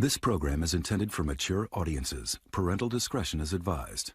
This program is intended for mature audiences. Parental discretion is advised.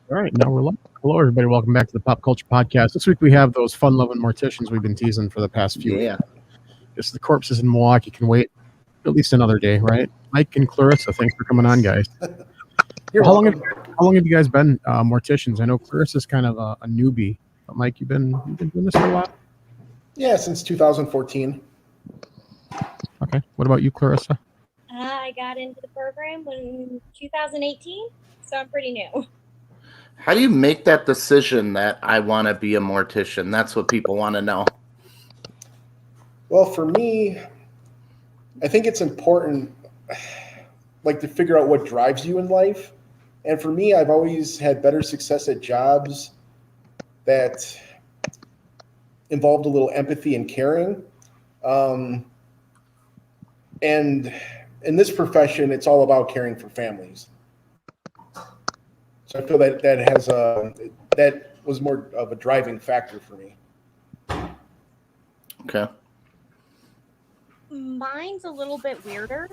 All right, now we're live. Hello, everybody. Welcome back to the Pop Culture Podcast. This week we have those fun-loving morticians we've been teasing for the past few weeks. Just the corpses in Milwaukee can wait at least another day, right? Mike and Clarissa, thanks for coming on, guys. How long have you guys been morticians? I know Clarissa's kind of a newbie, but Mike, you've been doing this for a while? Yeah, since 2014. Okay. What about you, Clarissa? I got into the program in 2018, so I'm pretty new. How do you make that decision that I want to be a mortician? That's what people want to know. Well, for me, I think it's important, like, to figure out what drives you in life. And for me, I've always had better success at jobs that involved a little empathy and caring. And in this profession, it's all about caring for families. So I feel that that was more of a driving factor for me. Okay. Mine's a little bit weirder.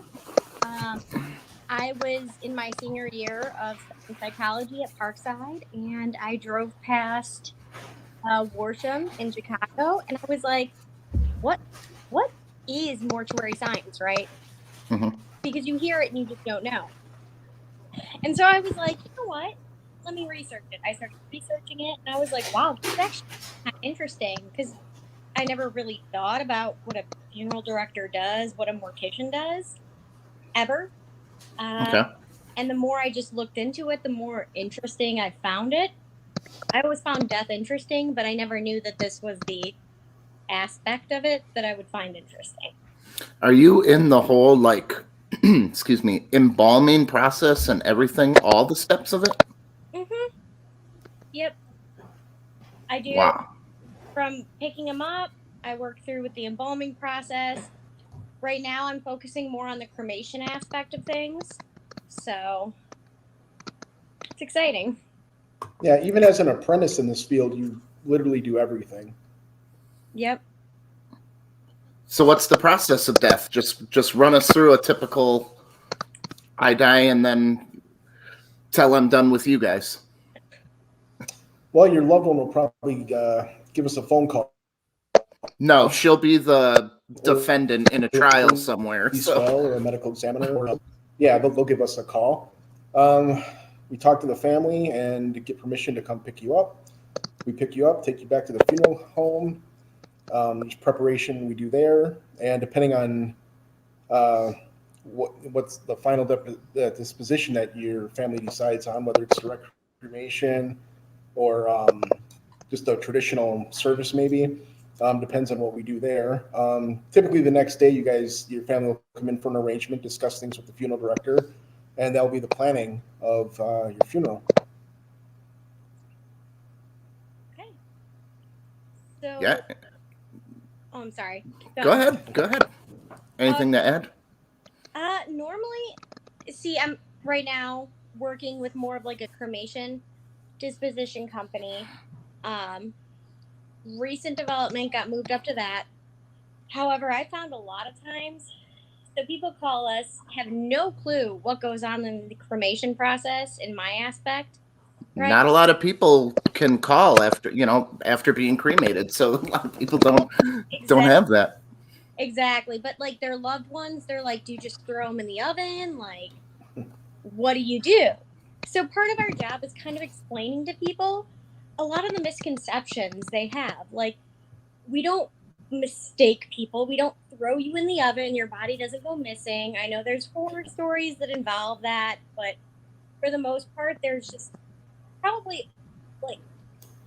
I was in my senior year of psychology at Parkside, and I drove past Worsham in Chicago, and I was like, what is mortuary science, right? Mm-hmm. Because you hear it and you just don't know. And so I was like, you know what? Let me research it. I started researching it, and I was like, wow, this is actually kind of interesting, because I never really thought about what a funeral director does, what a mortician does, ever. Okay. And the more I just looked into it, the more interesting I found it. I always found death interesting, but I never knew that this was the aspect of it that I would find interesting. Are you in the whole, like, excuse me, embalming process and everything, all the steps of it? Mm-hmm. Yep. I do. Wow. From picking them up, I work through with the embalming process. Right now, I'm focusing more on the cremation aspect of things. So, it's exciting. Yeah, even as an apprentice in this field, you literally do everything. Yep. So what's the process of death? Just run us through a typical I die and then till I'm done with you guys. Well, your loved one will probably give us a phone call. No, she'll be the defendant in a trial somewhere. Or a medical examiner. Yeah, they'll give us a call. We talk to the family and get permission to come pick you up. We pick you up, take you back to the funeral home. Each preparation we do there, and depending on what's the final disposition that your family decides on, whether it's direct cremation or just a traditional service, maybe depends on what we do there. Typically, the next day, your family will come in for an arrangement, discuss things with the funeral director, and that'll be the planning of your funeral. Okay. So. Yeah. Oh, I'm sorry. Go ahead. Anything to add? Normally, see, I'm right now working with more of like a cremation disposition company. Recent development got moved up to that. However, I found a lot of times, so people call us, have no clue what goes on in the cremation process in my aspect. Right? Not a lot of people can call after being cremated, so a lot of people don't have that. Exactly, but like their loved ones, they're like, do you just throw them in the oven? Like, what do you do? So part of our job is kind of explaining to people a lot of the misconceptions they have. Like, we don't mistake people. We don't throw you in the oven. Your body doesn't go missing. I know there's horror stories that involve that, but for the most part, there's just probably like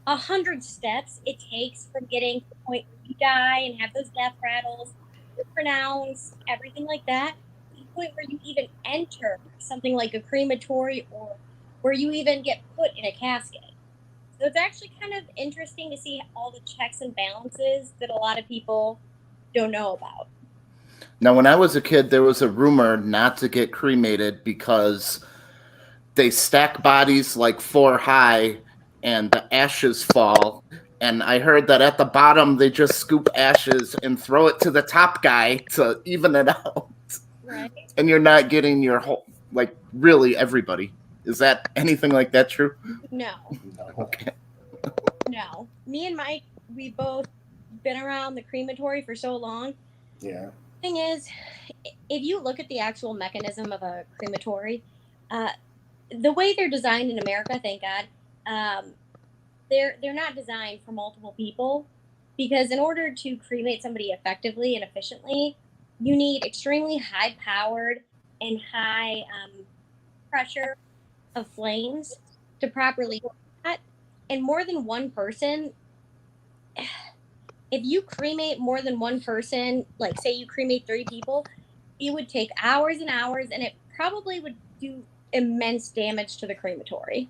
100 steps it takes from getting to the point where you die and have those death rattles, pronounce everything like that, to the point where you even enter something like a crematory or where you even get put in a casket. So it's actually kind of interesting to see all the checks and balances that a lot of people don't know about. Now, when I was a kid, there was a rumor not to get cremated because they stack bodies like 4 high and the ashes fall. And I heard that at the bottom, they just scoop ashes and throw it to the top guy to even it out. Right. And you're not getting your whole, like, really everybody. Is that anything like that true? No. Okay. No. Me and Mike, we both been around the crematory for so long. Yeah. Thing is, if you look at the actual mechanism of a crematory, the way they're designed in America, thank God, they're not designed for multiple people, because in order to cremate somebody effectively and efficiently, you need extremely high powered and high pressure of flames to properly do that. And more than one person, if you cremate more than one person, like say you cremate 3 people, it would take hours and hours, and it probably would do immense damage to the crematory.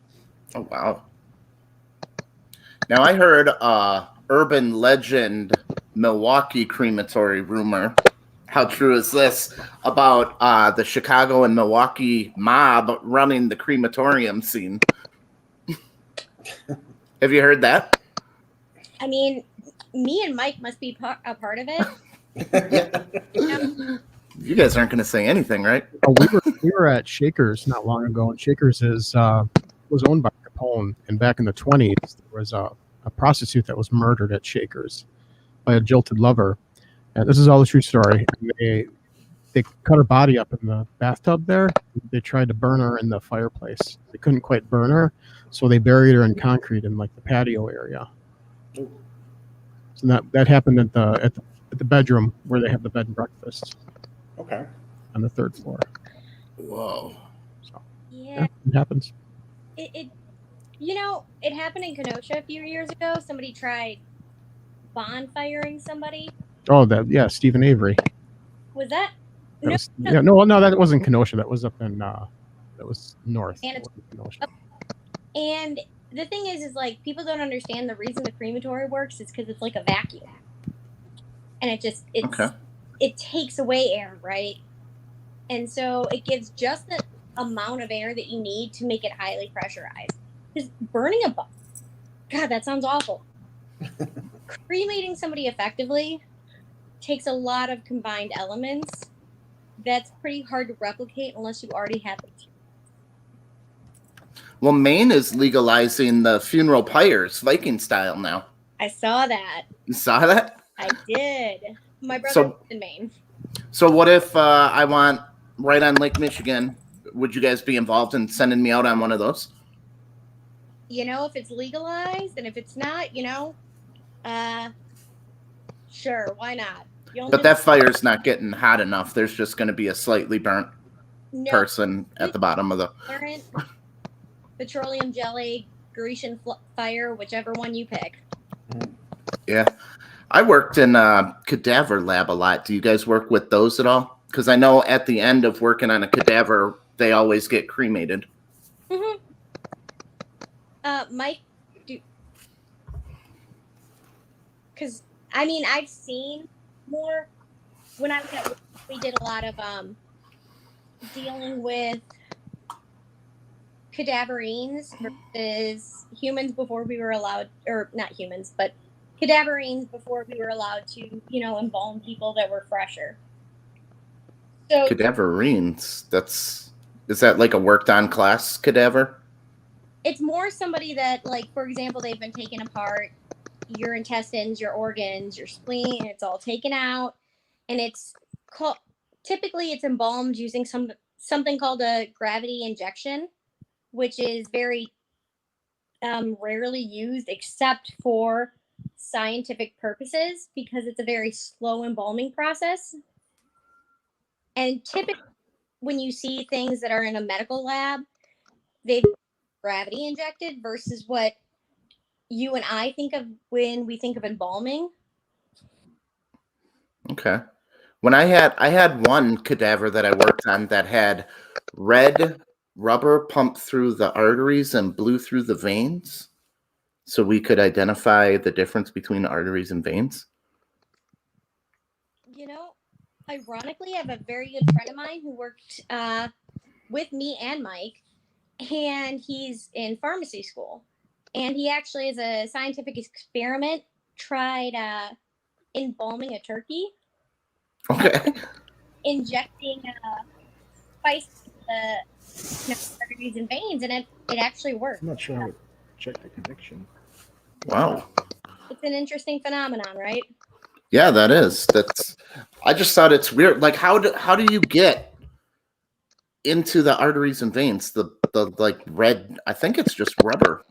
Oh, wow. Now, I heard urban legend Milwaukee crematory rumor. How true is this about the Chicago and Milwaukee mob running the crematorium scene? Have you heard that? I mean, me and Mike must be a part of it. You guys aren't going to say anything, right? We were at Shakers not long ago, and Shakers was owned by Capone. And back in the 20s, there was a prostitute that was murdered at Shakers by a jilted lover. And this is all a true story. And they cut her body up in the bathtub there. They tried to burn her in the fireplace. They couldn't quite burn her, so they buried her in concrete in like the patio area. So that happened at the bedroom where they have the bed and breakfast. Okay. On the 3rd floor. Whoa. So, Yeah. It happens. It happened in Kenosha a few years ago. Somebody tried bonfiring somebody. Oh, Stephen Avery. Was that? No, that wasn't Kenosha. That was up in that was north. Kenosha. And the thing is like people don't understand the reason the crematory works is because it's like a vacuum, and it takes away air, right? And so it gives just the amount of air that you need to make it highly pressurized. Because burning God, that sounds awful. Cremating somebody effectively takes a lot of combined elements. That's pretty hard to replicate unless you already have it. Well, Maine is legalizing the funeral pyres, Viking style now. I saw that. You saw that? I did. My brother lives in Maine. So what if I want right on Lake Michigan? Would you guys be involved in sending me out on one of those? If it's legalized, and if it's not, sure, why not? But that fire's not getting hot enough. There's just going to be a slightly burnt person at the bottom of the... Petroleum jelly, Grecian fire, whichever one you pick. Yeah. I worked in a cadaver lab a lot. Do you guys work with those at all? Because I know at the end of working on a cadaver, they always get cremated. Mm-hmm. Mike, because I've seen more when I was at work. We did a lot of dealing with cadaverines versus humans before we were allowed, or not humans, but cadaverines before we were allowed to, embalm people that were fresher. So cadaverines, is that like a worked on class cadaver? It's more somebody that, like, for example, they've been taken apart, your intestines, your organs, your spleen, it's all taken out, and typically it's embalmed using something called a gravity injection, which is very rarely used except for scientific purposes because it's a very slow embalming process. And typically when you see things that are in a medical lab, they've gravity injected versus what you and I think of when we think of embalming. Okay. When I had one cadaver that I worked on that had red rubber pumped through the arteries and blue through the veins, so we could identify the difference between arteries and veins. You know, ironically, I have a very good friend of mine who worked with me and Mike, and he's in pharmacy school. And he actually, as a scientific experiment, tried embalming a turkey. Okay. Injecting spice the arteries and veins, and it actually worked. I'm not sure how to check the connection. Wow. It's an interesting phenomenon, right? Yeah, that is. I just thought it's weird. Like, how do you get into the arteries and veins? The like red. I think it's just rubber.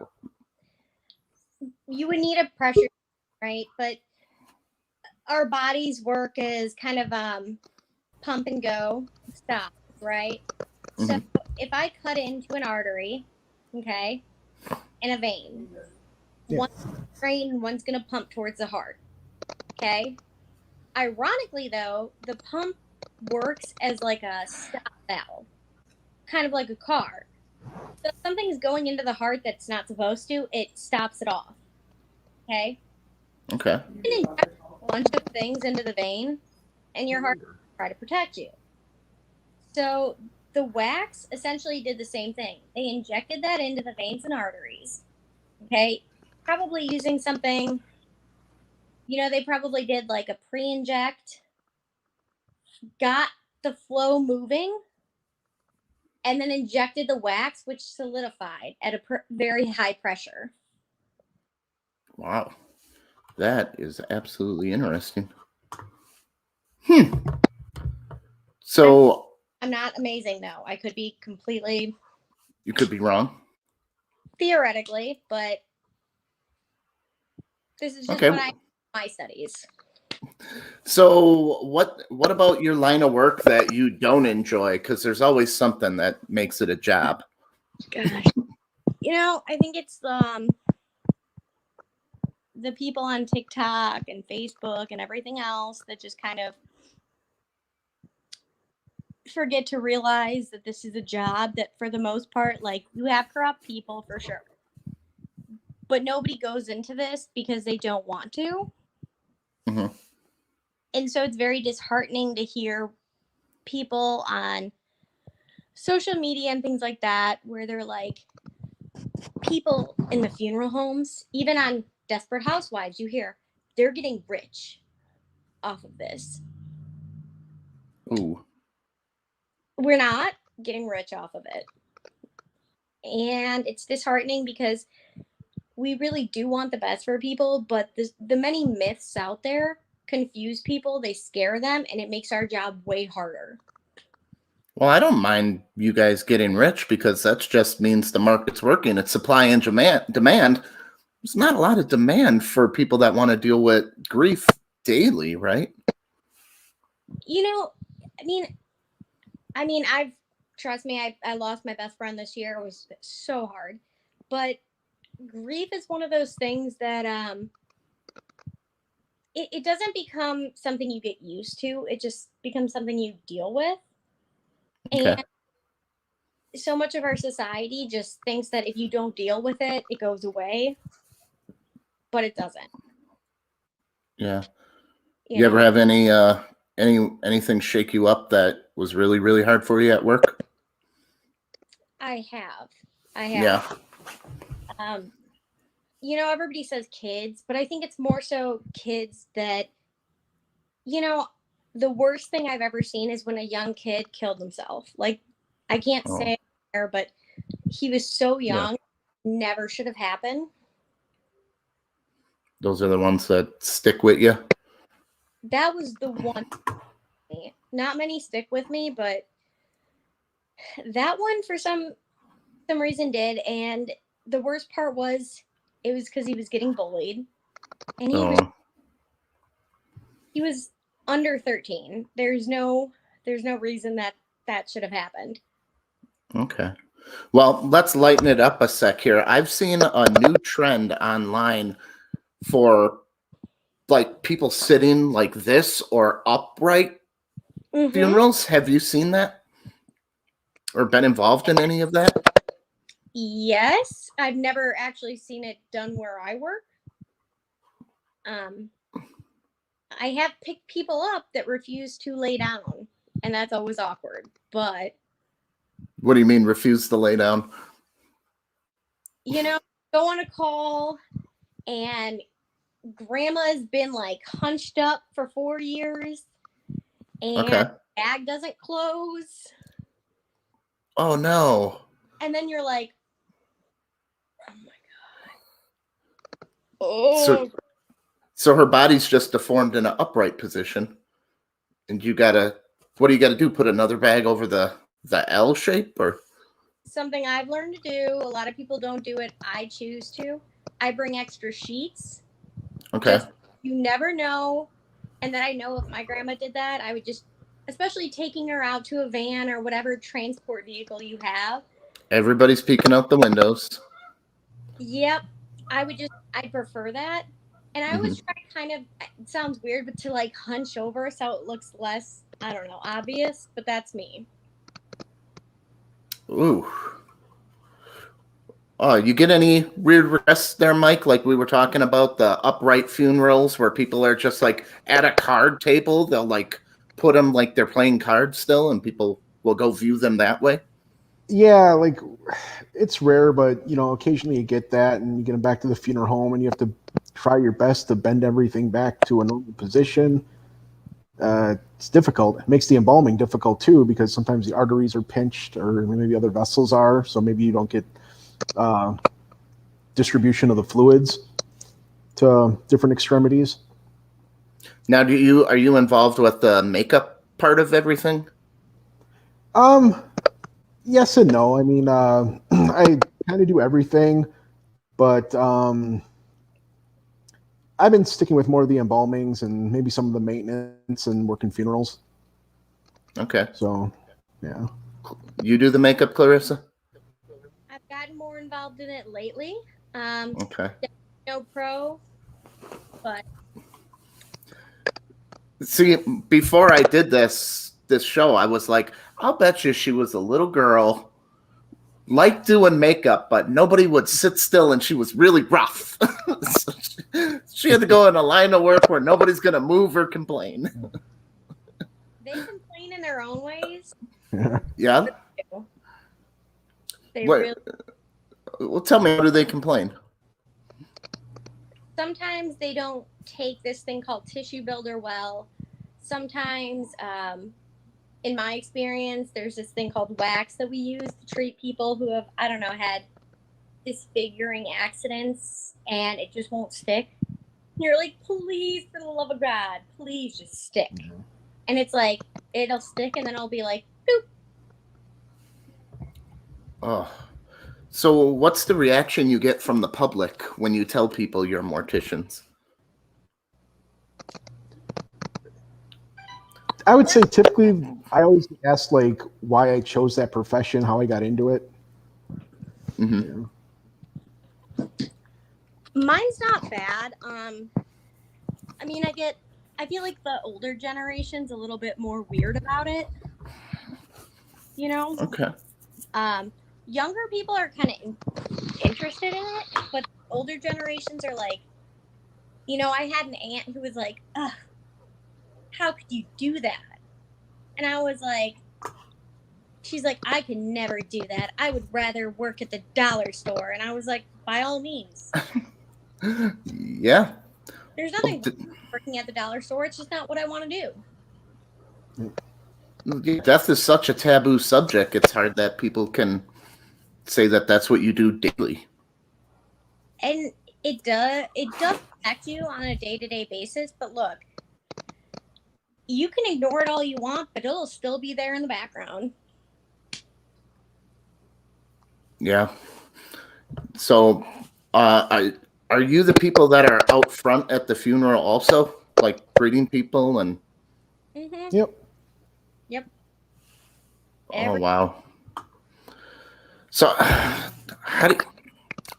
You would need a pressure, right? But our bodies work as kind of pump and go stop, right? Mm-hmm. So if I cut into an artery, okay, and a vein, one's drain and one's going to pump towards the heart, okay? Ironically, though, the pump works as like a stop valve, kind of like a car. So if something's going into the heart that's not supposed to, it stops it off, okay? Okay. You can inject a bunch of things into the vein, and your heart will try to protect you. So the wax essentially did the same thing. They injected that into the veins and arteries. Okay, probably using something, they probably did like a pre-inject, got the flow moving, and then injected the wax, which solidified at a very high pressure. Wow. That is absolutely interesting. So I'm not amazing, though. I could be completely... You could be wrong. Theoretically, but this is just my studies. So what about your line of work that you don't enjoy? Because there's always something that makes it a job. Gosh. I think it's the people on TikTok and Facebook and everything else that just kind of forget to realize that this is a job that, for the most part, like, you have corrupt people for sure, but nobody goes into this because they don't want to. Mm-hmm. And so it's very disheartening to hear people on social media and things like that where they're like, people in the funeral homes, even on Desperate Housewives, you hear they're getting rich off of this. Ooh. We're not getting rich off of it. And it's disheartening because we really do want the best for people, but the many myths out there confuse people, they scare them, and it makes our job way harder. Well, I don't mind you guys getting rich because that just means the market's working. It's supply and demand. There's not a lot of demand for people that want to deal with grief daily, right? Trust me, I lost my best friend this year. It was so hard. But grief is one of those things that it doesn't become something you get used to. It just becomes something you deal with. Okay. And so much of our society just thinks that if you don't deal with it, it goes away. But it doesn't. Yeah. You ever have anything shake you up that was really, really hard for you at work? I have. Yeah. Everybody says kids, but I think it's more so kids that, the worst thing I've ever seen is when a young kid killed himself. Like, I can't say there, but he was so young, never should have happened. Those are the ones that stick with you? That was the one. Not many stick with me, but that one for some reason did. And the worst part was it was because he was getting bullied, and he was under 13. There's no reason that should have happened. Okay. Well, let's lighten it up a sec here. I've seen a new trend online for like people sitting like this or upright funerals. Have you seen that or been involved in any of that? Yes, I've never actually seen it done where I work. I have picked people up that refuse to lay down, and that's always awkward. But What do you mean refuse to lay down? Go on a call and grandma's been like hunched up for 4 years and the bag doesn't close. Oh no. And then you're like, oh my God. Oh. So her body's just deformed in an upright position. And what do you gotta do? Put another bag over the L shape or? Something I've learned to do. A lot of people don't do it. I choose to. I bring extra sheets. Okay. You never know. And then I know if my grandma did that, I would just, especially taking her out to a van or whatever transport vehicle you have. Everybody's peeking out the windows. Yep. I prefer that. And I always try kind of, it sounds weird, but to like hunch over so it looks less, I don't know, obvious, but that's me. Ooh. Oh, you get any weird requests there, Mike? Like we were talking about the upright funerals where people are just like at a card table. They'll like put them like they're playing cards still and people will go view them that way. Yeah, like it's rare, but occasionally you get that and you get them back to the funeral home and you have to try your best to bend everything back to a normal position. It's difficult. It makes the embalming difficult too because sometimes the arteries are pinched or maybe other vessels are, so maybe you don't get distribution of the fluids to different extremities. Now, are you involved with the makeup part of everything? Yes and no. I mean, I kind of do everything, but I've been sticking with more of the embalmings and maybe some of the maintenance and working funerals. Okay. So, yeah. You do the makeup, Clarissa? I've gotten more involved in it lately. Okay. No pro, but see, before I did this show, I was like, I'll bet you she was a little girl, liked doing makeup, but nobody would sit still, and she was really rough. So she had to go in a line of work where nobody's gonna move or complain. They complain in their own ways. Yeah. Well, tell me, how do they complain? Sometimes they don't take this thing called tissue builder well. Sometimes, in my experience, there's this thing called wax that we use to treat people who have, I don't know, had disfiguring accidents and it just won't stick. You're like, please, for the love of God, please just stick. Mm-hmm. And it's like, it'll stick and then I'll be like, boop. Oh. So what's the reaction you get from the public when you tell people you're morticians? I would say typically I always ask like why I chose that profession, how I got into it. Mm-hmm. Yeah. Mine's not bad. I mean, I feel like the older generation's a little bit more weird about it. Okay. Younger people are kind of interested in it, but older generations are like, I had an aunt who was like, ugh, how could you do that? And I was like, she's like, I could never do that. I would rather work at the dollar store. And I was like, by all means. Yeah. There's nothing working at the dollar store. It's just not what I want to do. Death is such a taboo subject. It's hard that people can say that that's what you do daily. And it does affect you on a day-to-day basis. But look, you can ignore it all you want, but it'll still be there in the background. Yeah. So, are you the people that are out front at the funeral also, like greeting people and? Mm-hmm. Yep. Yep. Oh wow. So, I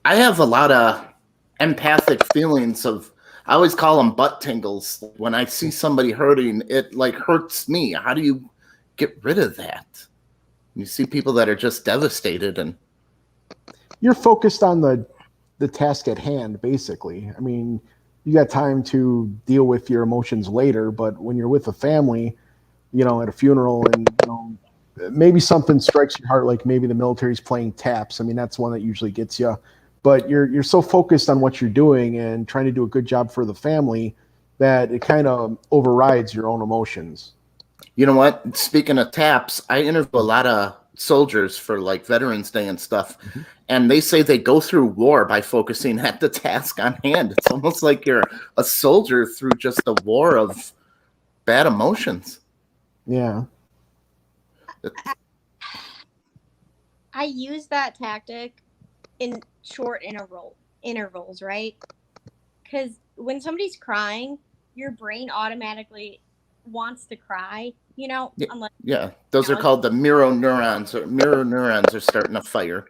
have a lot of empathic feelings of. I always call them butt tingles. When I see somebody hurting, it like hurts me. How do you get rid of that? You see people that are just devastated, and You're focused on the task at hand, basically. I mean, you got time to deal with your emotions later, but when you're with a family, at a funeral, and maybe something strikes your heart, like maybe the military's playing taps. I mean, that's one that usually gets you. But you're so focused on what you're doing and trying to do a good job for the family that it kind of overrides your own emotions. you know what? Speaking of taps, I interview a lot of soldiers for like Veterans Day and stuff, and they say they go through war by focusing at the task on hand. It's almost like you're a soldier through just a war of bad emotions. Yeah. I use that tactic in short intervals, right? Because when somebody's crying, your brain automatically wants to cry, unless Those are called the mirror neurons. Or mirror neurons are starting to fire.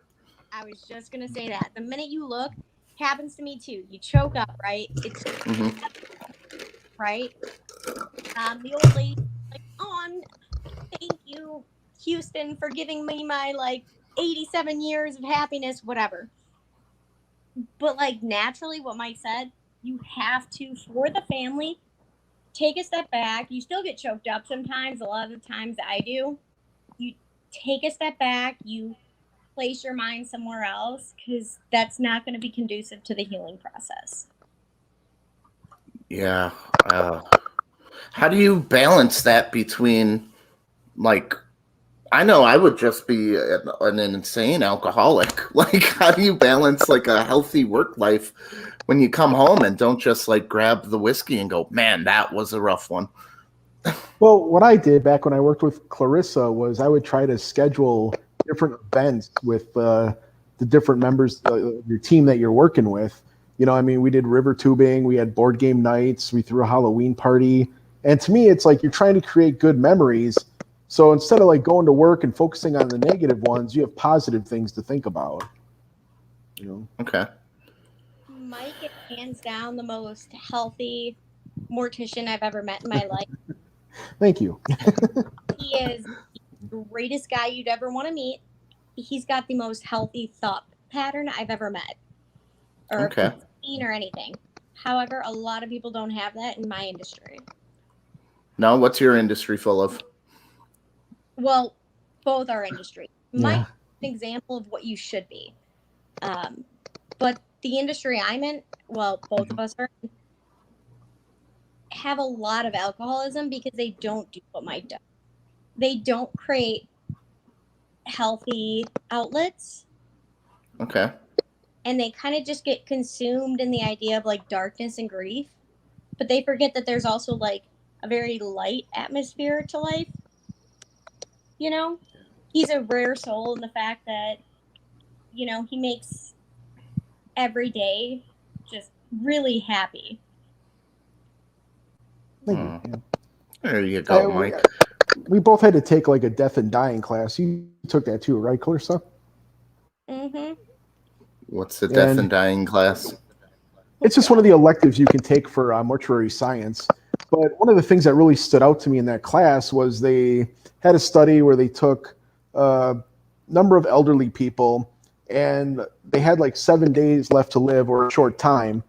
I was just gonna say that. The minute you look, happens to me too. You choke up, right? It's right. The old lady, like, thank you, Houston, for giving me my 87 years of happiness, whatever. But naturally, what Mike said, you have to, for the family, take a step back. You still get choked up sometimes. A lot of the times I do. You take a step back. You place your mind somewhere else, because that's not going to be conducive to the healing process. Yeah. How do you balance that between, I know I would just be an insane alcoholic. How do you balance a healthy work life when you come home and don't just grab the whiskey and go, man, that was a rough one? Well, what I did back when I worked with Clarissa was I would try to schedule different events with the different members of your team that you're working with. We did river tubing, we had board game nights, we threw a Halloween party. And to me, it's like you're trying to create good memories. So instead of going to work and focusing on the negative ones, you have positive things to think about. Okay. Mike is hands down the most healthy mortician I've ever met in my life. Thank you. He is the greatest guy you'd ever want to meet. He's got the most healthy thought pattern I've ever met, or seen, or anything. However, a lot of people don't have that in my industry. No, what's your industry full of? Well, both our industry. Yeah. Mike's an example of what you should be. But the industry I'm in, well, both of us are, have a lot of alcoholism because they don't do what Mike does. They don't create healthy outlets. Okay. And they kind of just get consumed in the idea of darkness and grief. But they forget that there's also a very light atmosphere to life. He's a rare soul in the fact that, he makes every day just really happy. Thank you. There you go, Mike. We both had to take a death and dying class. You took that too, right, Clarissa? Mm-hmm. What's the death and dying class? It's just one of the electives you can take for mortuary science. But one of the things that really stood out to me in that class was they had a study where they took a number of elderly people and they had 7 days left to live, or a short time.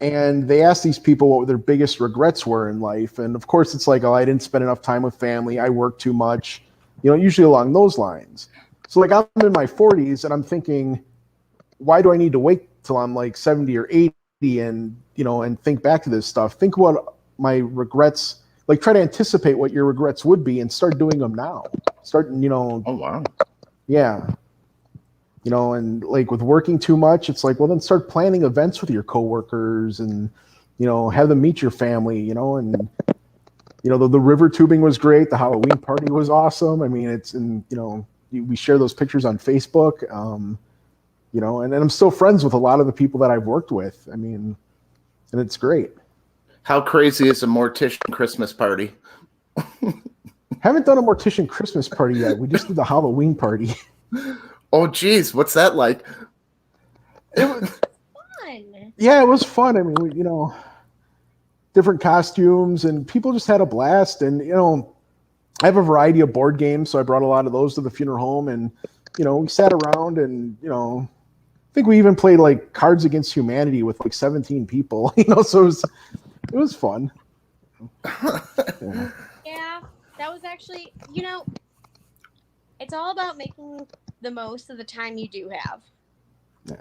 And they asked these people what their biggest regrets were in life. And of course, it's oh, I didn't spend enough time with family. I worked too much, usually along those lines. So I'm in my 40s and I'm thinking, why do I need to wait till I'm 70 or 80 and, and think back to this stuff? Think about my regrets, try to anticipate what your regrets would be and start doing them now. Oh, wow. Yeah. And with working too much, it's well, then start planning events with your coworkers and, have them meet your family, and, the river tubing was great. The Halloween party was awesome. I mean, we share those pictures on Facebook, and I'm still friends with a lot of the people that I've worked with. I mean, and it's great. How crazy is a mortician Christmas party? Haven't done a mortician Christmas party yet. We just did the Halloween party. Oh, geez, what's that like? It was, Fun. yeah, it was fun. I mean, different costumes, and people just had a blast. And I have a variety of board games, so I brought a lot of those to the funeral home, and we sat around, and I think we even played like Cards Against Humanity with like 17 people. So it was fun. Yeah, that was actually, it's all about making the most of the time you do have. Yeah.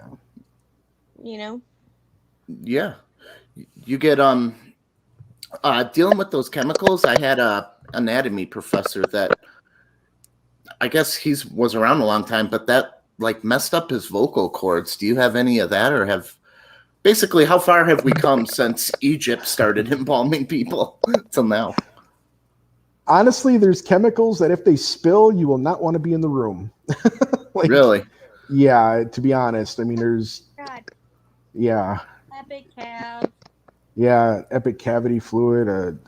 Yeah. You get dealing with those chemicals. I had a anatomy professor that I guess was around a long time, but that like messed up his vocal cords. Do you have any of that, or basically how far have we come since Egypt started embalming people till now? Honestly, there's chemicals that if they spill, you will not want to be in the room. Really? Yeah, to be honest. I mean, there's God. Yeah. Epic Cav. Yeah, epic cavity fluid.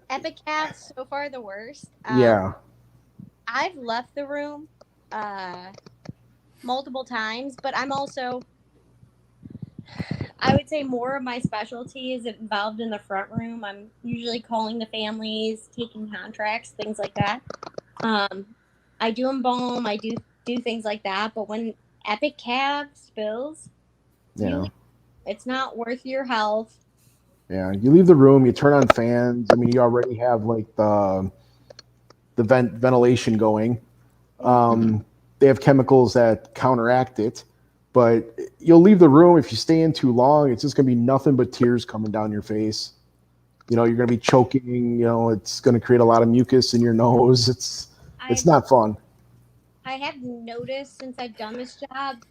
Epic Cav's so far the worst. Yeah. I've left the room multiple times, but I'm also, I would say more of my specialty is involved in the front room. I'm usually calling the families, taking contracts, things like that. I do embalm, I do things like that, but when Epic Cav spills, it's not worth your health. Yeah, you leave the room, you turn on fans. I mean, you already have like the ventilation going. They have chemicals that counteract it, but you'll leave the room. If you stay in too long, it's just going to be nothing but tears coming down your face. You're going to be choking. It's going to create a lot of mucus in your nose. It's not fun. I have noticed since I've done this job,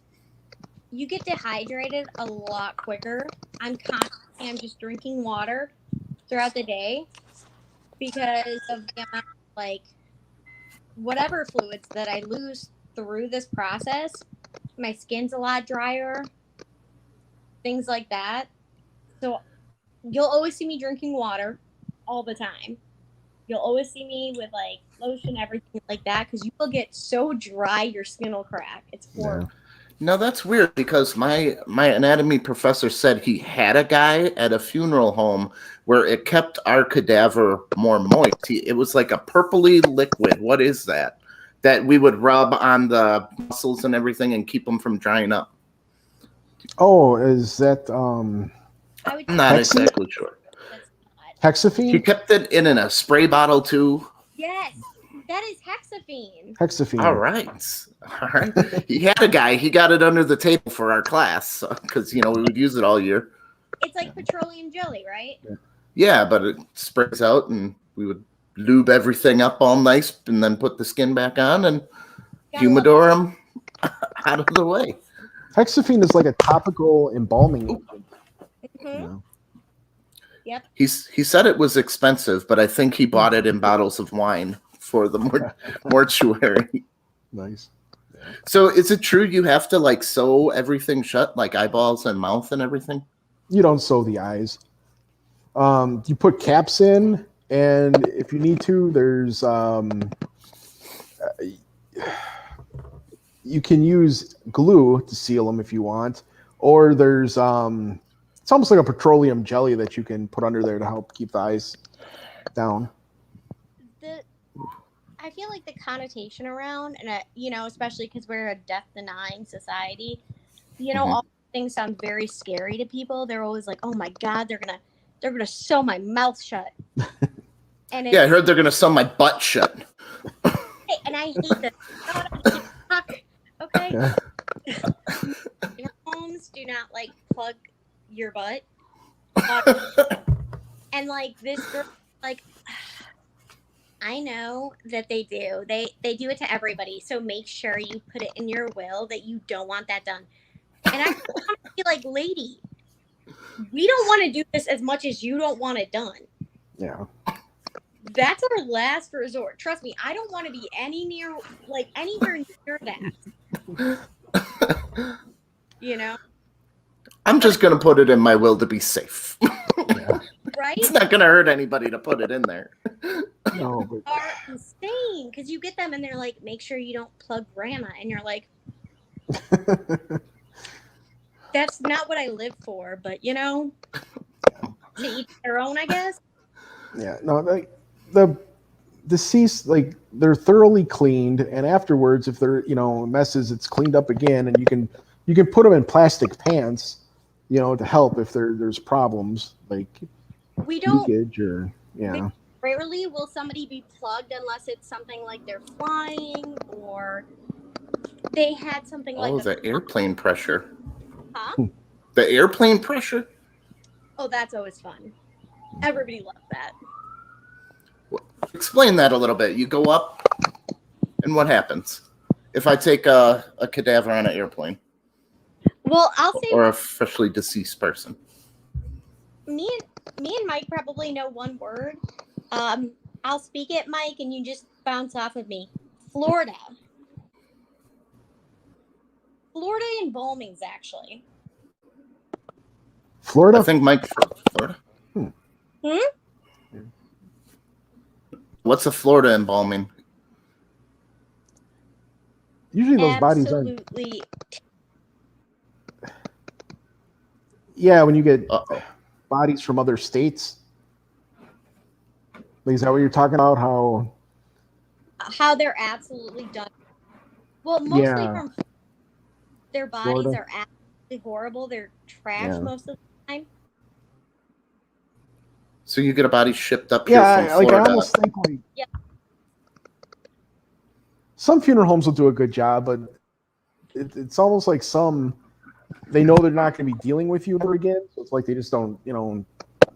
you get dehydrated a lot quicker. I'm just drinking water throughout the day because of the amount of, like, whatever fluids that I lose through this process. My skin's a lot drier, things like that. So you'll always see me drinking water all the time. You'll always see me with like lotion, everything like that, because you will get so dry your skin will crack. It's horrible. Yeah. No, that's weird because my anatomy professor said he had a guy at a funeral home where it kept our cadaver more moist. It was like a purpley liquid. What is that? That we would rub on the muscles and everything and keep them from drying up. Oh, is that I'm not exactly sure. Hexaphene? He kept it in a spray bottle too. Yes, that is hexaphene. Hexaphene. All right. He had a guy. He got it under the table for our class because we would use it all year. It's like petroleum jelly, right? Yeah, but it sprays out, and we would lube everything up all nice, and then put the skin back on and humidor them out of the way. Hexaphene is like a topical embalming agent. Mm-hmm. Yep. He said it was expensive, but I think he bought it in bottles of wine for the mortuary. Nice. Yeah. So is it true you have to like sew everything shut, like eyeballs and mouth and everything? You don't sew the eyes. You put caps in, and if you need to, there's you can use glue to seal them if you want, or there's it's almost like a petroleum jelly that you can put under there to help keep the eyes down. I feel like the connotation around, and especially because we're a death-denying society, all things sound very scary to people. They're always like, "Oh my God, they're gonna sew my mouth shut." And I heard they're gonna sew my butt shut. And I hate this. Okay. Yeah. Your homes do not like plug your butt, and like this girl, like. I know that they do. They do it to everybody. So make sure you put it in your will that you don't want that done. And I feel like, lady, we don't want to do this as much as you don't want it done. Yeah. That's our last resort. Trust me, I don't want to be anywhere near that. I'm just gonna put it in my will to be safe. Yeah. Right? It's not gonna hurt anybody to put it in there. No, but are insane because you get them and they're like, make sure you don't plug grandma, and you're like, that's not what I live for, but to each their own, I guess. yeah, no, the deceased, like, they're thoroughly cleaned, and afterwards, if they're messes, it's cleaned up again, and you can put them in plastic pants, to help if there's problems like We don't leakage or rarely will somebody be plugged unless it's something like they're flying or they had something like the airplane pressure. Huh? The airplane pressure? Oh, that's always fun. Everybody loves that. Explain that a little bit. You go up, and what happens if I take a cadaver on an airplane? Well, I'll say, or a freshly deceased person. Me and Mike probably know one word. I'll speak it, Mike, and you just bounce off of me. Florida. Florida embalmings, actually. Florida? I think Mike from Florida. What's a Florida embalming? Usually those bodies aren't. Absolutely. Yeah, when you get bodies from other states. Is that what you're talking about? How they're absolutely done. Well, mostly from their bodies Florida. are absolutely horrible. They're trash most of the time. So you get a body shipped up here from Florida. I almost think some funeral homes will do a good job, but it's almost like they know they're not going to be dealing with you ever again. So it's like they just don't,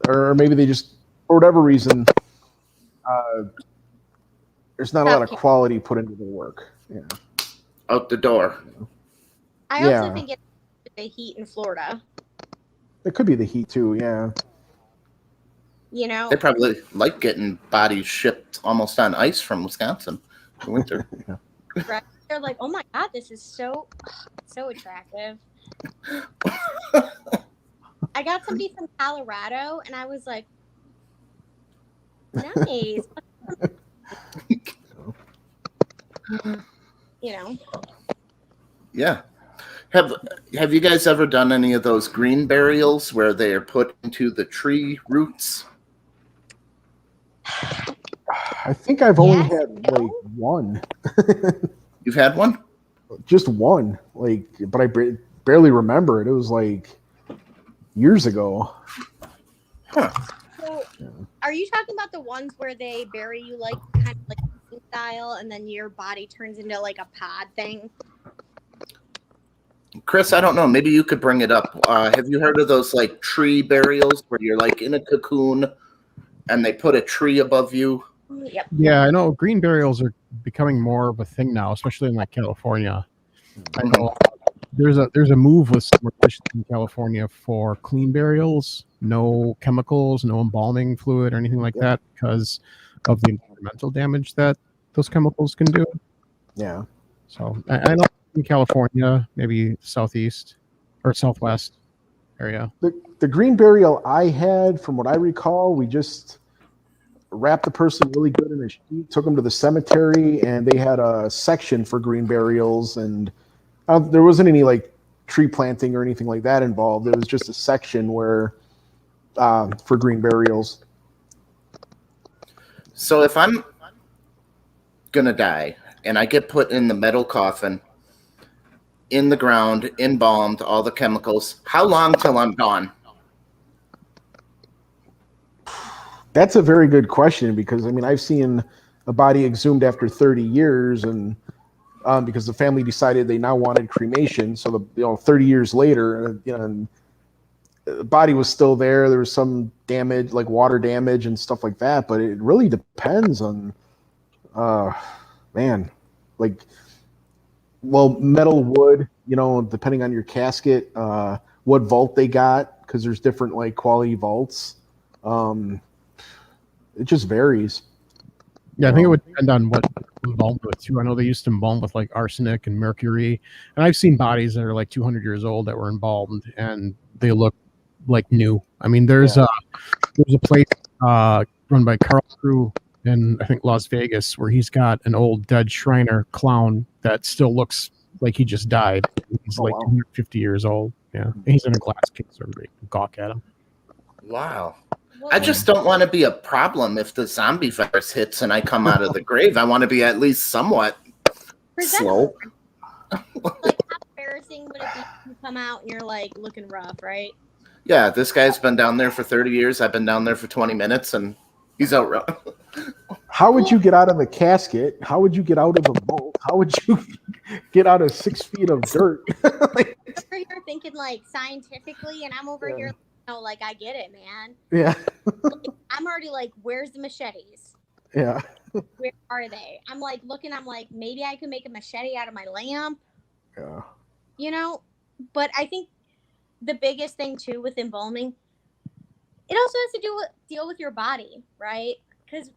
or maybe they just, for whatever reason, there's not a lot of quality put into the work. Yeah. Out the door. I also think it's the heat in Florida. It could be the heat too, yeah. They probably like getting bodies shipped almost on ice from Wisconsin in winter. Right? They're like, oh my God, this is so attractive. I got somebody from Colorado, and I was like, nice. Yeah. Have you guys ever done any of those green burials where they are put into the tree roots? I think I've only had one. You've had one? Just one. But I barely remember it. It was years ago. Huh. So, are you talking about the ones where they bury you kind of like style, and then your body turns into a pod thing? Chris, I don't know. Maybe you could bring it up. Have you heard of those tree burials where you're in a cocoon and they put a tree above you? Yep. Yeah, I know green burials are becoming more of a thing now, especially in California. I know there's a move with some morticians in California for clean burials, no chemicals, no embalming fluid or anything like that because of the environmental damage that those chemicals can do. Yeah. So I know in California, maybe southeast or southwest area. The green burial I had, from what I recall, we just wrapped the person really good in a sheet, took them to the cemetery, and they had a section for green burials, and there wasn't any tree planting or anything like that involved. It was just a section where for green burials. So if I'm gonna die and I get put in the metal coffin, in the ground, embalmed, all the chemicals, how long till I'm gone? That's a very good question, because I've seen a body exhumed after 30 years, and because the family decided they now wanted cremation. So 30 years later, and the body was still there. There was some damage, like water damage and stuff like that. But it really depends on, metal, wood. Depending on your casket, what vault they got, because there's different quality vaults. It just varies. Yeah, I think it would depend on what embalmed with too. I know they used to embalm with arsenic and mercury, and I've seen bodies that are 200 years old that were embalmed and they look like new. There's a place run by Carl Crew in I think Las Vegas, where he's got an old dead Shriner clown that still looks like he just died. He's like 250 years old. Yeah, and he's in a glass case, so everybody can gawk at him. Wow. Well, I just don't want to be a problem if the zombie virus hits and I come out of the grave. I want to be at least somewhat slow. Like, how embarrassing would it be if you come out and you're like looking rough, right? Yeah, this guy's been down there for 30 years. I've been down there for 20 minutes, and he's out rough. How would you get out of the casket? How would you get out of the boat? How would you get out of 6 feet of dirt? Over here thinking like scientifically, and I'm over here, like I get it, man. Yeah. Like, I'm already like, where's the machetes? Yeah. Where are they? I'm like looking. I'm like, maybe I could make a machete out of my lamp. Yeah. You know, but I think the biggest thing too with embalming, it also has to deal with your body, right? Because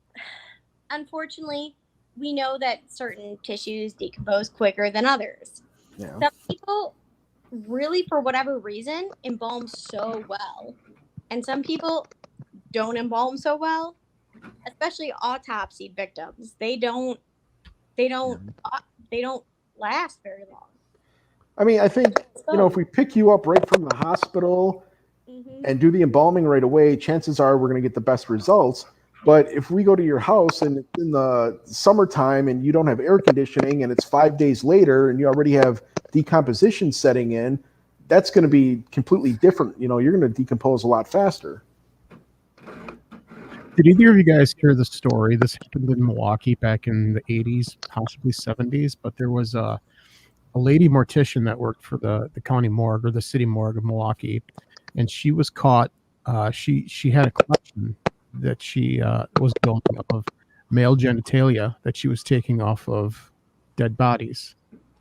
unfortunately, we know that certain tissues decompose quicker than others. Yeah. Some people really, for whatever reason, embalm so well, and some people don't embalm so well, especially autopsy victims. They don't last very long. I mean, I think, if we pick you up right from the hospital and do the embalming right away, chances are we're going to get the best results. But if we go to your house and it's in the summertime and you don't have air conditioning and it's 5 days later and you already have decomposition setting in, that's going to be completely different. You're going to decompose a lot faster. Did either of you guys hear the story? This happened in Milwaukee back in the 80s, possibly 70s, but there was a lady mortician that worked for the county morgue or the city morgue of Milwaukee, and she was caught. She had a collection that she was building up of male genitalia that she was taking off of dead bodies,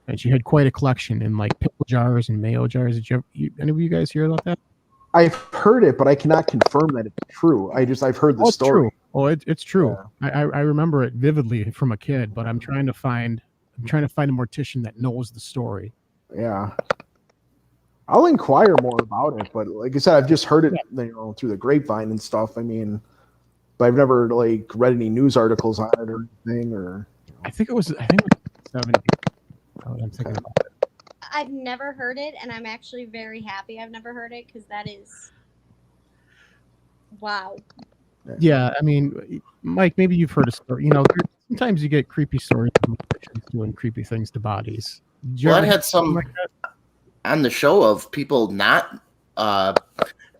and she had quite a collection in like pickle jars and mayo jars. Did any of you guys hear about that? I've heard it, but I cannot confirm that it's true. I've heard the story. True. Oh, it's true. Yeah. I remember it vividly from a kid, but I'm trying to find a mortician that knows the story. Yeah. I'll inquire more about it, but like I said, I've just heard it, through the grapevine and stuff. I mean, but I've never read any news articles on it or anything. Or I think it was 70. I'm thinking about it. I've never heard it, and I'm actually very happy I've never heard it, because that is wow. Yeah, I mean, Mike, maybe you've heard a story. Sometimes you get creepy stories from doing creepy things to bodies. I had some on the show of people not. I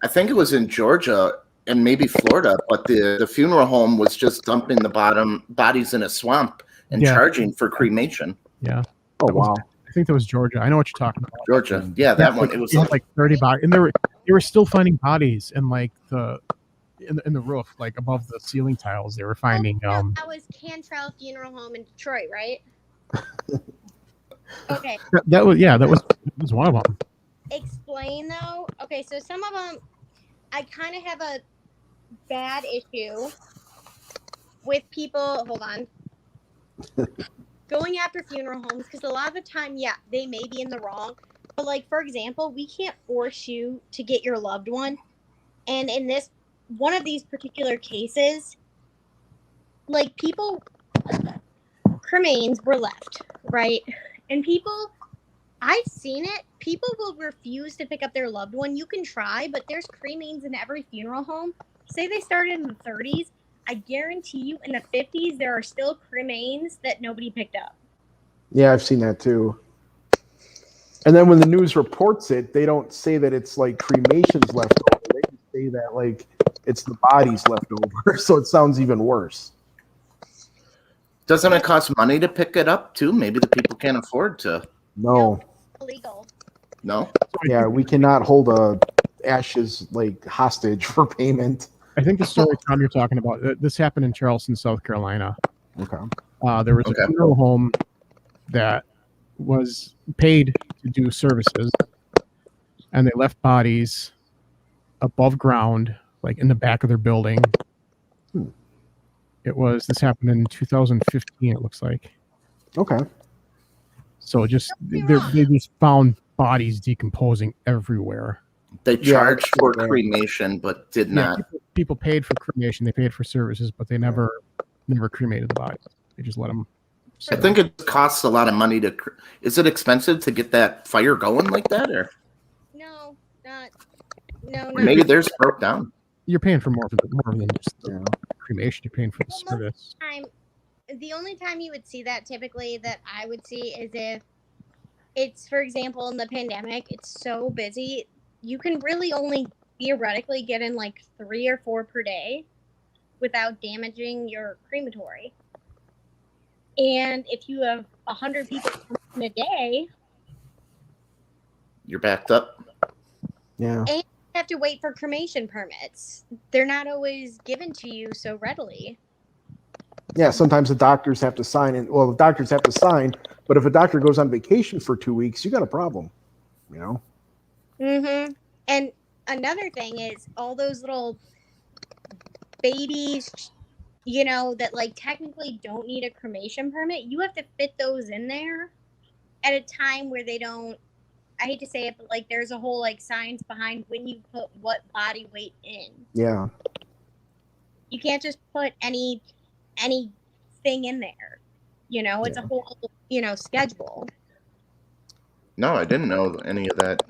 think it was in Georgia and maybe Florida, but the funeral home was just dumping the bodies in a swamp and charging for cremation. Yeah. Oh wow. I think that was Georgia. I know what you're talking about. Georgia. Yeah, that one. It was like 30 bodies, and they were still finding bodies in like in the roof, like above the ceiling tiles. They were finding. That was Cantrell Funeral Home in Detroit, right? Okay. That was one of them. Explain though. Okay, so some of them, I kind of have a bad issue with people. Hold on. Going after funeral homes, because a lot of the time, they may be in the wrong. But like, for example, we can't force you to get your loved one. And in one of these particular cases, like cremains were left, right? And I've seen it. People will refuse to pick up their loved one. You can try, but there's cremains in every funeral home. Say they started in the 30s. I guarantee you in the 50s, there are still cremains that nobody picked up. Yeah, I've seen that too. And then when the news reports it, they don't say that it's like cremations left over. They just say that like it's the bodies left over. So it sounds even worse. Doesn't it cost money to pick it up too? Maybe the people can't afford to. No. Illegal. No? Yeah, we cannot hold ashes like hostage for payment. I think the story, Tom, you're talking about, this happened in Charleston, South Carolina. Okay. There was a funeral home that was paid to do services, and they left bodies above ground, like in the back of their building. This happened in 2015, it looks like. Okay. So they just found bodies decomposing everywhere. They charged for cremation, but did not. People paid for cremation. They paid for services, but they never never cremated the body. They just let them. I think it costs a lot of money to. Is it expensive to get that fire going like that, or No, not. No, maybe theirs broke down? You're paying for more than just cremation. You're paying for the service. The only time you would see that typically that I would see is if it's, for example, in the pandemic, it's so busy, you can really only theoretically get in like 3 or 4 per day without damaging your crematory. And if you have 100 people in a day, you're backed up. Yeah. And you have to wait for cremation permits. They're not always given to you so readily. Yeah, sometimes the doctors have to sign it. Well, the doctors have to sign, but if a doctor goes on vacation for 2 weeks, you got a problem, you know? Mm-hmm. And another thing is all those little babies, you know, that like technically don't need a cremation permit. You have to fit those in there at a time where they don't, I hate to say it, but like there's a whole like science behind when you put what body weight in. Yeah. You can't just put anything in there. You know, it's a whole, you know, schedule. No, I didn't know any of that.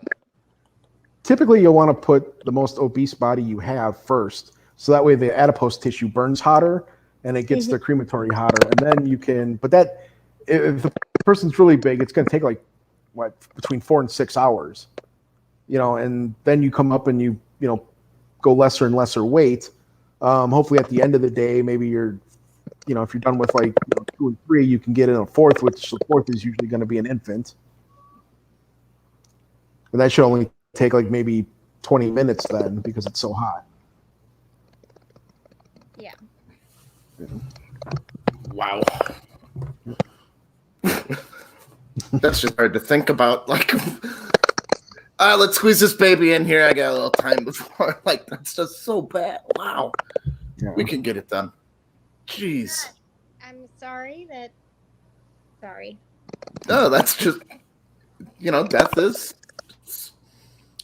Typically, you'll want to put the most obese body you have first. So that way the adipose tissue burns hotter and it gets the crematory hotter. And then you can, but that, if the person's really big, it's going to take like, between 4 and 6 hours, you know, and then you come up and you go lesser and lesser weight. Hopefully at the end of the day, maybe you're, you know, if you're done with like 2 and 3, you can get in a 4th, which the 4th is usually going to be an infant. And that should only take like maybe 20 minutes then because it's so hot. Yeah. Wow. That's just hard to think about. Like, let's squeeze this baby in here. I got a little time before. Like, that's just so bad. Wow. Yeah. We can get it done. Jeez. I'm sorry. No, that's just, you know, death is.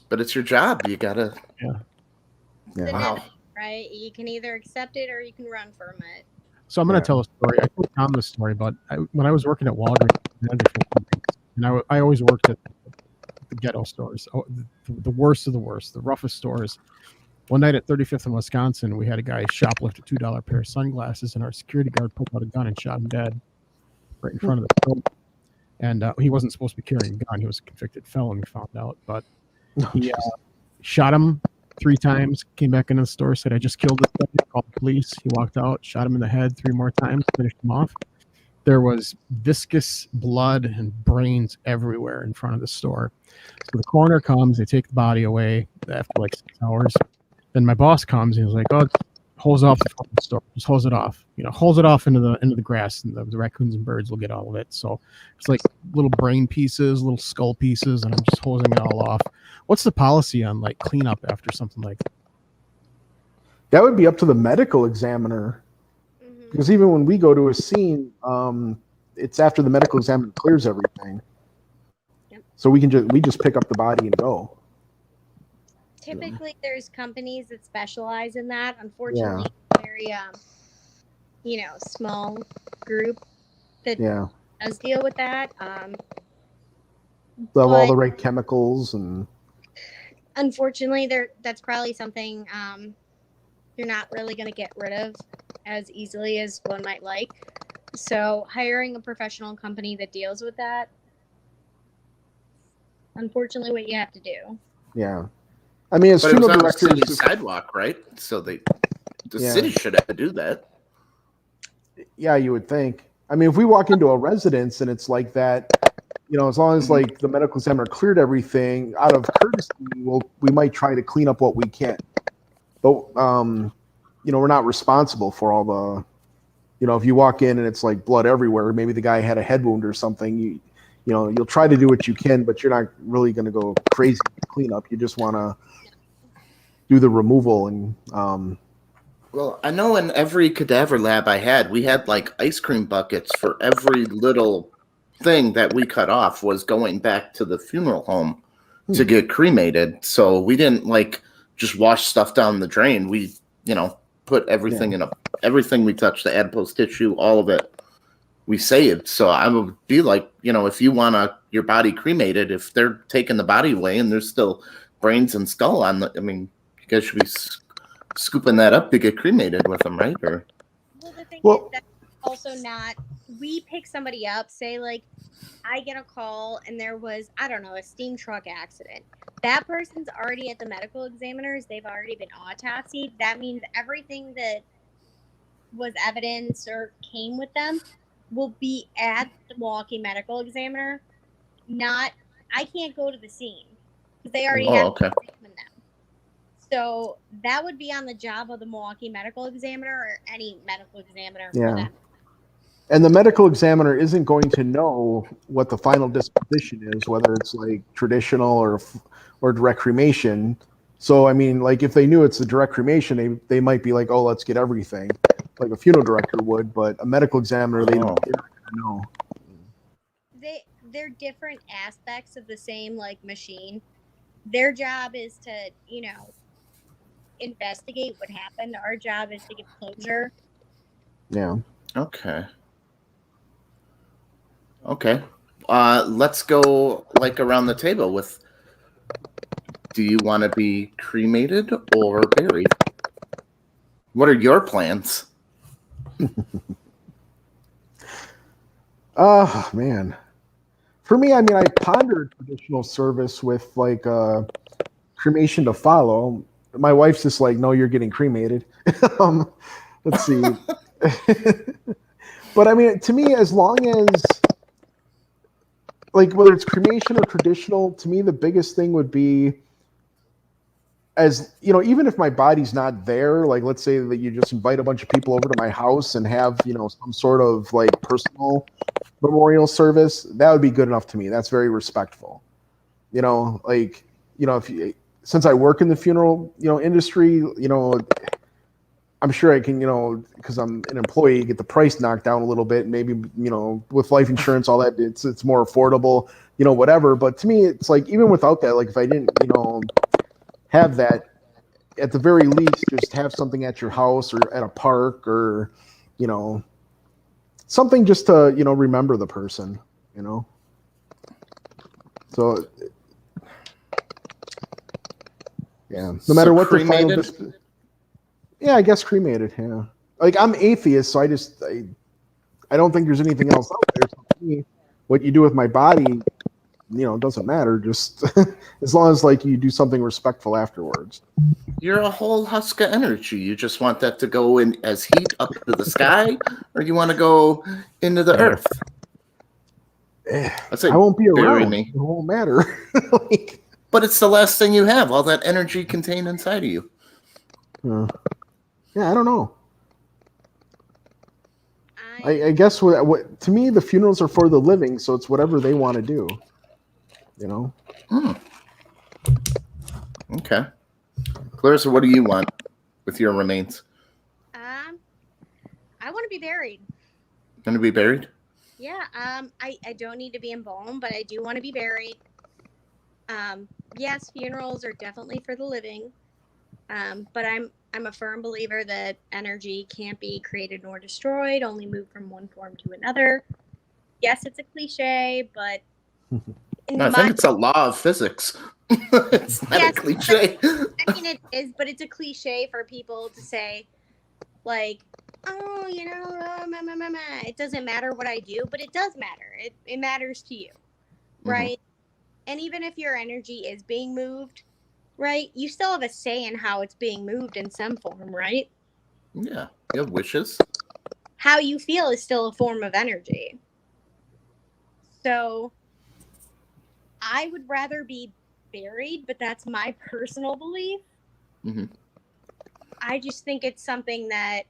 But it's your job. You gotta. Yeah. Wow. Right? You can either accept it or you can run from it. So I'm going to tell a story. I told Tom this story, but when I was working at Walgreens, and I always worked at the ghetto stores, the worst of the worst, the roughest stores. One night at 35th in Wisconsin, we had a guy shoplift a $2 pair of sunglasses, and our security guard pulled out a gun and shot him dead right in front of the store. And he wasn't supposed to be carrying a gun. He was a convicted felon, we found out. But he shot him 3 times, came back into the store, said, I just killed this guy, called the police. He walked out, shot him in the head 3 more times, finished him off. There was viscous blood and brains everywhere in front of the store. So the coroner comes, they take the body away after like 6 hours. Then my boss comes and he's like, oh, hose off the front of the store. Just hose it off. You know, hose it off into the grass, and the raccoons and birds will get all of it. So it's like little brain pieces, little skull pieces, and I'm just hosing it all off. What's the policy on like cleanup after something like that? That would be up to the medical examiner. Because even when we go to a scene, it's after the medical examiner clears everything. Yep. So we just pick up the body and go. Typically, there's companies that specialize in that. Unfortunately, very small group that does deal with that. They'll have all the right chemicals and. Unfortunately, that's probably something you're not really going to get rid of as easily as one might like. So hiring a professional company that deals with that, unfortunately, what you have to do. Yeah. I mean, as funeral directors, on the city sidewalk, right? So the city should have to do that. Yeah, you would think. I mean, if we walk into a residence and it's like that, you know, as long as like the medical examiner cleared everything, out of courtesy, we might try to clean up what we can. But you know, we're not responsible for all the, you know, if you walk in and it's like blood everywhere, maybe the guy had a head wound or something. You know, you'll try to do what you can, but you're not really going to go crazy to clean up. You just want to do the removal and. Well, I know in every cadaver lab I had, we had like ice cream buckets for every little thing that we cut off was going back to the funeral home to get cremated. So we didn't like just wash stuff down the drain. We, you know, put everything in a everything we touch, the adipose tissue, all of it, we saved. So I would be like, if you want your body cremated, if they're taking the body away and there's still brains and skull on you guys should be scooping that up to get cremated with them, right? Or well, the thing is that's also not. We pick somebody up, say like, I get a call and there was, I don't know, a steam truck accident. That person's already at the medical examiners. They've already been autopsied. That means everything that was evidence or came with them will be at the Milwaukee medical examiner. I can't go to the scene because they already have them. So that would be on the job of the Milwaukee medical examiner or any medical examiner for them. And the medical examiner isn't going to know what the final disposition is, whether it's like traditional or direct cremation. So, if they knew it's a direct cremation, they might be like, oh, let's get everything, like a funeral director would. But a medical examiner, they're not going to know. They're different aspects of the same machine. Their job is to, investigate what happened. Our job is to give closure. Yeah. Okay. Let's go around the table with, do you want to be cremated or buried? What are your plans? Oh, man. For me, I pondered traditional service with cremation to follow. My wife's just like, no, you're getting cremated. Let's see. But to me, as long as whether it's cremation or traditional, to me, the biggest thing would be, even if my body's not there, let's say that you just invite a bunch of people over to my house and have, some sort of personal memorial service, that would be good enough to me. That's very respectful. Since I work in the funeral, industry, I'm sure I can, because I'm an employee, get the price knocked down a little bit. Maybe, with life insurance, all that, it's more affordable, whatever. But to me, it's even without that, if I didn't, have that, at the very least, just have something at your house or at a park or, something just to, remember the person, So, yeah, no matter what cremated? the final. Yeah, I guess cremated. Yeah, I'm atheist, so I don't think there's anything else out there. So to me, what you do with my body, doesn't matter. Just as long as you do something respectful afterwards. You're a whole husk of energy. You just want that to go in as heat up to the sky, or you want to go into the earth? I won't be around. Me. It won't matter. But it's the last thing you have. All that energy contained inside of you. Yeah, I don't know. I guess what to me the funerals are for the living, so it's whatever they want to do. Okay. Clarissa, what do you want with your remains? I want to be buried. Want to be buried? Yeah. I don't need to be embalmed, but I do want to be buried. Yes, funerals are definitely for the living. But I'm a firm believer that energy can't be created nor destroyed, only moved from one form to another. Yes, it's a cliche, but I think it's a law of physics. It's not a cliche. It is, but it's a cliche for people to say, oh, it doesn't matter what I do, but it does matter. It matters to you, right? Mm-hmm. And even if your energy is being moved, right, you still have a say in how it's being moved in some form, right? Yeah, you have wishes. How you feel is still a form of energy. So I would rather be buried, but that's my personal belief. Mm-hmm. I just think it's something that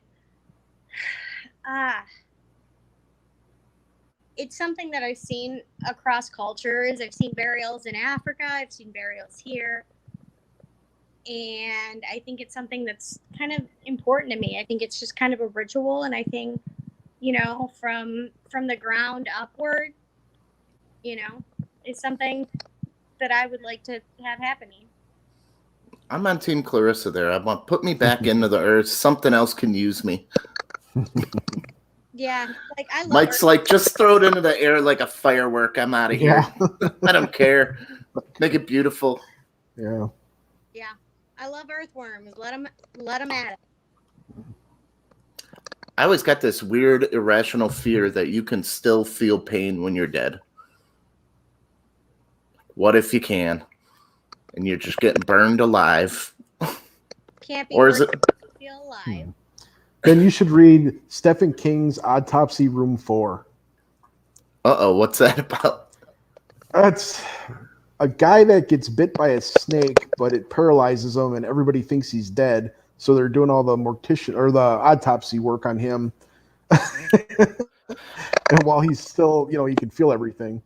it's something that I've seen across cultures. I've seen burials in Africa. I've seen burials here. And I think it's something that's kind of important to me. I think it's just kind of a ritual. And I think, from the ground upward, is something that I would like to have happening. I'm on Team Clarissa there. I want put me back into the earth. Something else can use me. Yeah, like I love Mike's her. like, just throw it into the air like a firework. I'm out of here. I don't care. Make it beautiful. Yeah. Yeah, I love earthworms. Let them at it. I always got this weird, irrational fear that you can still feel pain when you're dead. What if you can? And you're just getting burned alive. Can't be Or is worse it? than to feel alive. Then you should read Stephen King's Autopsy Room 4. Uh-oh, what's that about? That's a guy that gets bit by a snake, but it paralyzes him, and everybody thinks he's dead. So they're doing all the mortician or the autopsy work on him. And while he's still, he can feel everything,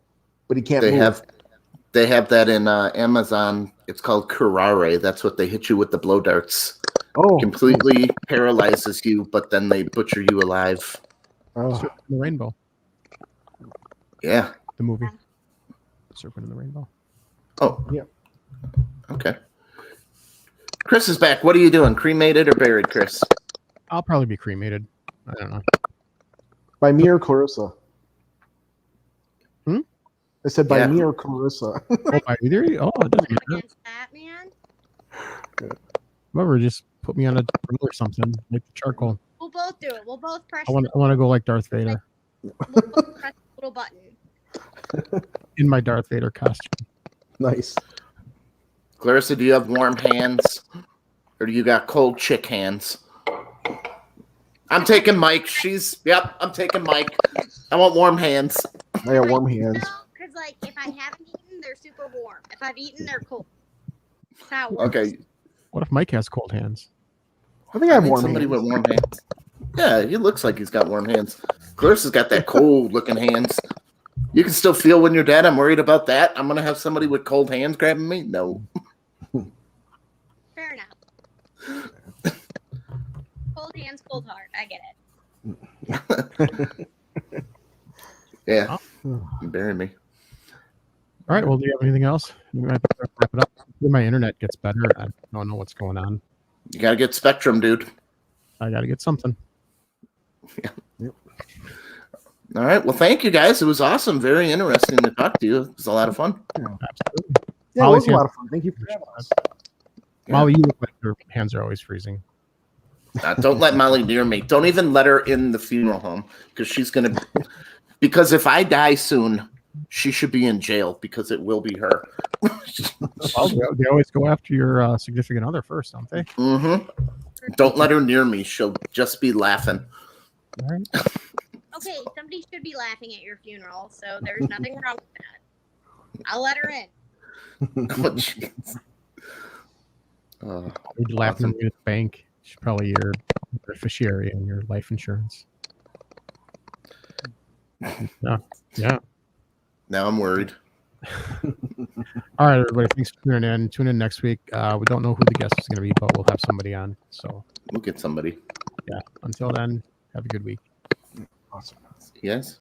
but he can't move. They have that in Amazon. It's called curare. That's what they hit you with the blow darts. Oh, Completely paralyzes you, but then they butcher you alive. oh. Serpent in the Rainbow, Yeah. the movie. Serpent in the Rainbow. Oh. Yeah. Okay. Chris is back. What are you doing? Cremated or buried, Chris? I'll probably be cremated. I don't know. By me or Clarissa? Hmm? I said by Yeah. me or Clarissa. Oh, by either? Oh, it doesn't matter. Against that, man. Whoever, just put me on a grill or something, like the charcoal. We'll both do it. We'll both press. I want to go like Darth Vader We'll both press the little button. in my Darth Vader costume. Nice. Clarissa, do you have warm hands? Or do you got cold chick hands? I'm taking Mike. I'm taking Mike. I want warm hands. I got warm hands. Because like if I haven't eaten, they're super warm. If I've eaten, they're cold. That's how it works. Okay. What if Mike has cold hands? I think I have need warm somebody hands. with warm hands. Yeah, he looks like he's got warm hands. Clarissa's got that cold looking hands. You can still feel when you're dead. I'm worried about that. I'm gonna have somebody with cold hands grabbing me. No. Fair enough. Cold hands, cold heart. I get it. Yeah. Bury me. All right. Well, do you have anything else? We might have to wrap it up. When my internet gets better, I don't know what's going on. You gotta get Spectrum, dude. I got to get something. All right. Well, thank you guys. It was awesome. Very interesting to talk to you. It was a lot of fun. Absolutely. Yeah, it Molly's was a lot of fun. Thank you for having us. Yeah. Molly, you look like your hands are always freezing. Don't let Molly near me. Don't even let her in the funeral home because if I die soon, she should be in jail because it will be her. Well, they always go after your significant other first, don't they? Mm-hmm. Don't let her near me. She'll just be laughing. All right. Okay, somebody should be laughing at your funeral, so there's nothing wrong with that. I'll let her in. Oh, jeez. You'd laugh at the bank. She's probably your beneficiary in your life insurance. Yeah. Now I'm worried. All right, everybody. Thanks for tuning in. Tune in next week. We don't know who the guest is going to be, but we'll have somebody on. So, We'll get somebody. yeah. Until then, have a good week. Awesome. Yes.